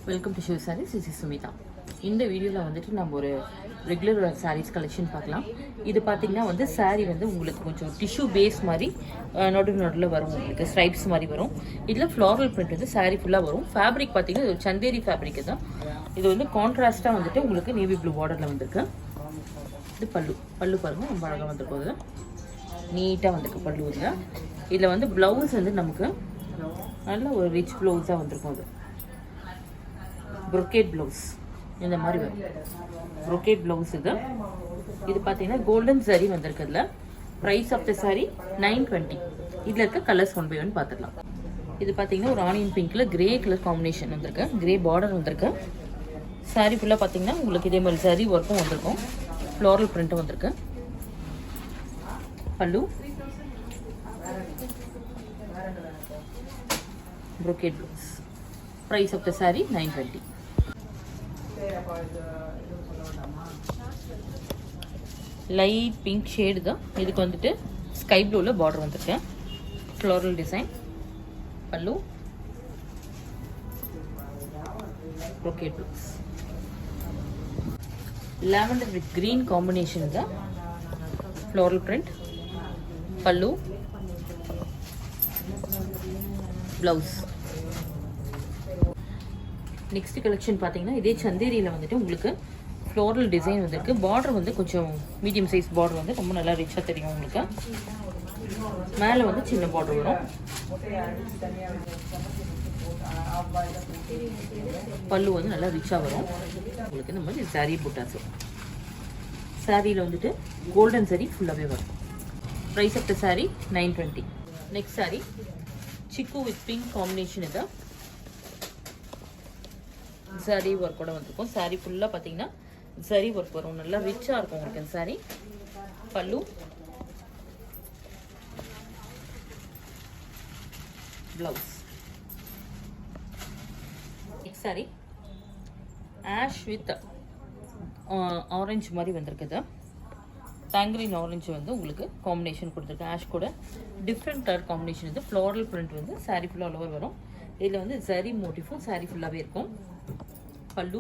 Welcome to Shiv Sarees. This is Sumitha. இந்த வீடியோவில் வந்துட்டு நம்ம ஒரு ரெகுலர் சாரீஸ் கலெக்ஷன் பார்க்கலாம். இது பார்த்தீங்கன்னா வந்து சாரீ வந்து உங்களுக்கு கொஞ்சம் டிஷ்யூ பேஸ் மாதிரி நடுவில் வரும், உங்களுக்கு ஸ்ட்ரைப்ஸ் மாதிரி வரும். இதில் ஃப்ளாரல் பிரிண்ட் வந்து சாரீ ஃபுல்லாக வரும். ஃபேப்ரிக் பார்த்தீங்கன்னா இது சந்தேரி ஃபேப்ரிக் தான். இது வந்து கான்ட்ராஸ்ட்டாக வந்துட்டு உங்களுக்கு நேவி ப்ளூ பார்டரில் வந்திருக்கு. இது பல்லு பாருங்கள், ரொம்ப அழகாக வந்திருக்கும். அது நீட்டாக வந்திருக்கு பல்லு. இதில் வந்து ப்ளவுஸ் வந்து நமக்கு நல்ல ஒரு ரிச் ப்ளவுஸாக வந்திருக்கும். அது brocade ப்ளவுஸ் இந்த மாதிரி வரும். brocade ப்ளவுஸ் இது பார்த்தீங்கன்னா கோல்டன் சாரி வந்திருக்குதுல. Price of the sari 920. இதில் இருக்க கலர்ஸ் 1 by 1 பார்த்துக்கலாம். இது பார்த்தீங்கன்னா ஒரு ஆனியன் பிங்க்ல கிரே கலர் காம்பினேஷன் வந்திருக்கு. கிரே பார்டர் வந்திருக்கு. சாரி ஃபுல்லாக பார்த்தீங்கன்னா உங்களுக்கு இதே மாதிரி சாரி ஒர்க்கும் வந்திருக்கும். ஃப்ளாரல் பிரிண்ட்டும் வந்திருக்கு. Pallu brocade blouse. Price of the sari 920. Light pink shade தான். இதுக்கு வந்துட்டு ஸ்கை ப்ளூவில் பார்டர் வந்திருக்கு. Floral design. Pallu brocade blouse. Lavender with green combination தான். Floral print. Pallu blouse. Next collection பார்த்தீங்கன்னா இதே சந்தேரியில் வந்துட்டு உங்களுக்கு ஃப்ளோரல் டிசைன் வந்திருக்கு. பார்டர் வந்து கொஞ்சம் மீடியம் சைஸ் பார்டர் வந்து ரொம்ப நல்லா ரிச்சாக தெரியும் உங்களுக்கு. மேலே வந்து சின்ன பார்டர் வரும். பல்லு வந்து நல்லா ரிச்சாக வரும் உங்களுக்கு. இந்த மாதிரி சாரீ புட்டாஸ். சாரியில் வந்துட்டு கோல்டன் சாரீ ஃபுல்லாகவே வரும். Price of the saree 920. Next saree chikku with pink combination. இது சாரி ஒர்க்கோட வந்திருக்கும். சாரி ஃபுல்லாக பார்த்தீங்கன்னா சரி ஒர்க் வரும். நல்லா ரிச்சாக இருக்கும் உங்களுக்கு இந்த சாரி. பல்லு blouse. Next sorry ash with orange மாதிரி வந்திருக்குது. டேங்கரின் ஆரஞ்சு வந்து உங்களுக்கு காம்பினேஷன் கொடுத்துருக்கு. ஆஷ் கூட டிஃப்ரெண்ட் கலர் காம்பினேஷன். இது ஃப்ளாரல் பிரிண்ட் வந்து சாரி ஃபுல்லாக அளவு வரும். இதில் வந்து சரி மோட்டிஃபும் சாரி ஃபுல்லாகவே இருக்கும். பல்லு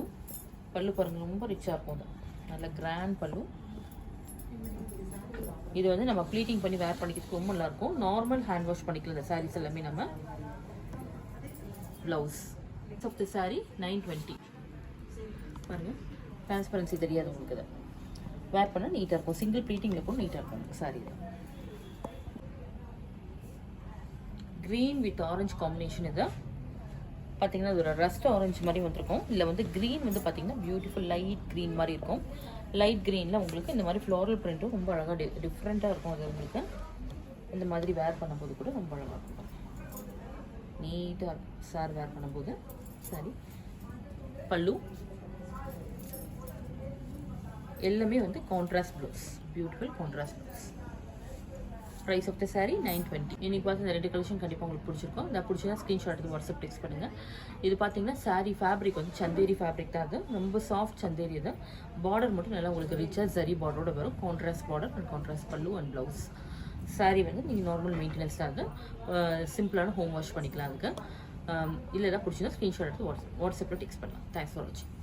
பாருங்கள், ரொம்ப ரிச்சாக இருக்கும். நல்ல கிராண்ட் பல்லு. இது வந்து நம்ம ப்ளீட்டிங் பண்ணி வேர் பண்ணிக்கிறதுக்கு ரொம்ப நல்லாயிருக்கும். நார்மல் ஹேண்ட் வாஷ் பண்ணிக்கலாம் இந்த சாரீஸ் எல்லாமே நம்ம. Blouse of the saree 920. பாருங்கள், டிரான்ஸ்பரன்சி தெரியாது உங்களுக்கு. இதை வேர் பண்ண நீட்டாக இருக்கும். சிங்கிள் ப்ளீட்டிங்கில் கூட நீட்டாக இருக்கும் உங்களுக்கு sari. Green with orange combination. இது பார்த்தீங்கன்னா இது ஒரு ரஸ்ட் ஆரஞ்சு மாதிரி வந்திருக்கும். இதில் வந்து க்ரீன் வந்து பார்த்தீங்கன்னா பியூட்டிஃபுல் லைட் க்ரீன் மாதிரி இருக்கும். லைட் க்ரீனில் உங்களுக்கு இந்த மாதிரி ஃப்ளாரல் பிரிண்ட்டும் ரொம்ப அழகாக டிஃப்ரெண்ட்டாக இருக்கும். அது உங்களுக்கு இந்த மாதிரி வேர் பண்ணும்போது கூட ரொம்ப அழகாக இருக்கும். நீட்டாக இருக்கும் சார் வேர் பண்ணும்போது. சரி, பல்லு எல்லாமே வந்து contrast blouse. Beautiful contrast blouse. Price of the saree 920. இன்னைக்கு பார்த்து இந்த 2 கலெக்ஷன் கண்டிப்பாக உங்களுக்கு பிடிச்சிருக்கும். இதை பிடிச்சதா ஸ்க்ரீன்ஷாட் எடுத்து வாட்ஸ்அப் டெக்ஸ்ட் பண்ணுங்கள். இது பார்த்தீங்கன்னா சாரீ ஃபேப்ரிக் வந்து சந்தேரி ஃபேப்ரிக் தான். அது ரொம்ப சாஃப்ட் சந்தேரி. அது பார்டர் மட்டும் நல்லா உங்களுக்கு ரிச்சாக சரி பார்டரோட வரும். கான்ட்ராஸ்ட் பார்டர் அண்ட் கான்ட்ராஸ்ட் பல்லு அண்ட் ப்ளவுஸ். சாரீ வந்து நீங்கள் நார்மல் மெயின்டெனன்ஸ் தான். அது சிம்பிளான ஹோம் வாஷ் பண்ணிக்கலாம். அதுக்கு இல்லை ஏதாவது பிடிச்சதா ஸ்க்ரீன்ஷாட் எடுத்து வாட்ஸ்அப்பில் டெக்ஸ்ட் பண்ணலாம். தேங்க்ஸ் ஃபார் வாட்சிங்.